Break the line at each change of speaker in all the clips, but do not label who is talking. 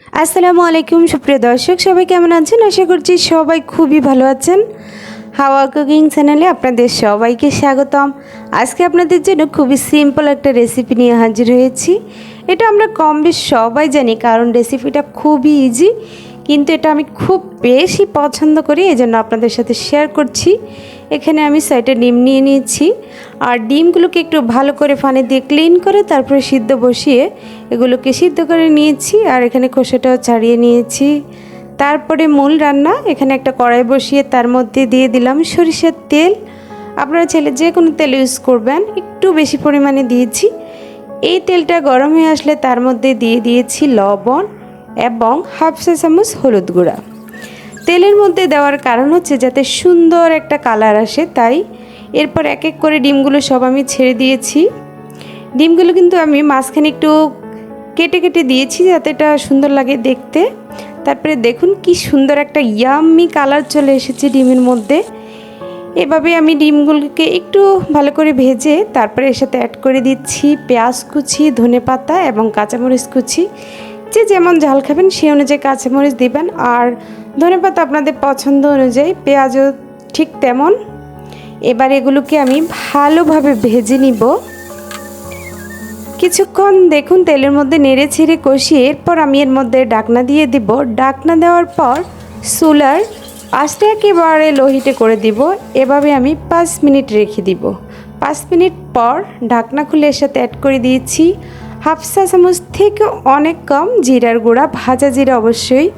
আসসালামু আলাইকুম সুপ্রিয় দর্শক, সবাই কেমন আছেন? আশা করছি সবাই খুবই ভালো আছেন। হাওয়া কুকিং চ্যানেলে আপনাদের সবাইকে স্বাগতম। আজকে আপনাদের জন্য খুবই সিম্পল একটা রেসিপি নিয়ে হাজির হয়েছি। এটা আমরা কম বেশ সবাই জানি, কারণ রেসিপিটা খুবই ইজি, কিন্তু এটা আমি খুব বেশি পছন্দ করি, এই জন্য আপনাদের সাথে শেয়ার করছি। এখানে আমি 6টা ডিম নিয়ে নিয়েছি, আর ডিমগুলোকে একটু ভালো করে পানি দিয়ে ক্লিন করে তারপরে সিদ্ধ বসিয়ে এগুলোকে সিদ্ধ করে নিয়েছি, আর এখানে খোসাটাও ছাড়িয়ে নিয়েছি। তারপরে মূল রান্না, এখানে একটা কড়াই বসিয়ে তার মধ্যে দিয়ে দিলাম সরিষার তেল। আপনারা চাইলে যে কোনো তেল ইউজ করবেন, একটু বেশি পরিমাণে দিয়েছি। এই তেলটা গরম হয়ে আসলে তার মধ্যে দিয়ে দিয়েছি লবণ এবং হাফ চা চামচ হলুদ গুঁড়া। তেলের মধ্যে দেওয়ার কারণ হচ্ছে যাতে সুন্দর একটা কালার আসে, তাই। এরপর এক এক করে ডিমগুলো সব আমি ছেড়ে দিয়েছি। ডিমগুলো কিন্তু আমি মাঝখানে একটু কেটে কেটে দিয়েছি যাতে এটা সুন্দর লাগে দেখতে। তারপরে দেখুন কি সুন্দর একটা ইয়াম্মি কালার চলে এসেছে ডিমের মধ্যে। এভাবে আমি ডিমগুলোকে একটু ভালো করে ভেজে তারপরে এর সাথে অ্যাড করে দিচ্ছি পেঁয়াজ কুচি, ধনেপাতা এবং কাঁচামরিচ কুচি। যে যেমন ঝাল খাবেন সেই অনুযায়ী কাঁচামরিচ দিবেন, আর ধনেপাতা আপনাদের পছন্দ অনুযায়ী, পেঁয়াজও ঠিক তেমন। এবার এগুলোকে আমি ভালোভাবে ভেজে নিব কিছুক্ষণ। দেখুন তেলের মধ্যে নেড়ে ছেড়ে কষিয়ে এরপর আমি এর মধ্যে ঢাকনা দিয়ে দিব। ঢাকনা দেওয়ার পর চুলার আঁচটা একেবারে লো হিটে করে দিব। এভাবে আমি 5 মিনিট রেখে দিব। 5 মিনিট পর ঢাকনা খুলে এর সাথে অ্যাড করে দিয়েছি হাফ চা চামচ থেকে অনেক কম জিরার গুঁড়া, ভাজা জিরা অবশ্যই।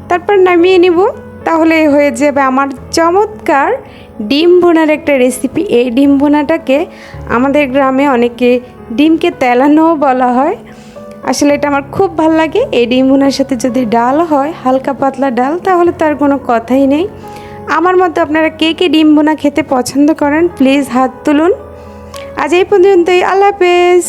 তারপর নামিয়ে নিব। তাহলে হয়ে যাবে আমার চমৎকার ডিম ভুনার একটা রেসিপি। এই ডিম ভুনাটাকে আমাদের গ্রামে অনেকে ডিমকে তেলানোও বলা হয়। আসলে এটা আমার খুব ভালো লাগে। এই ডিম ভুনার সাথে যদি ডাল হয়, হালকা পাতলা ডাল, তাহলে তার কোনো কথাই নেই। আমার মতো আপনারা কে কে ডিম ভুনা খেতে পছন্দ করেন প্লিজ হাত তুলুন। আজ এই পর্যন্তই, আল্লাহ হাফেজ।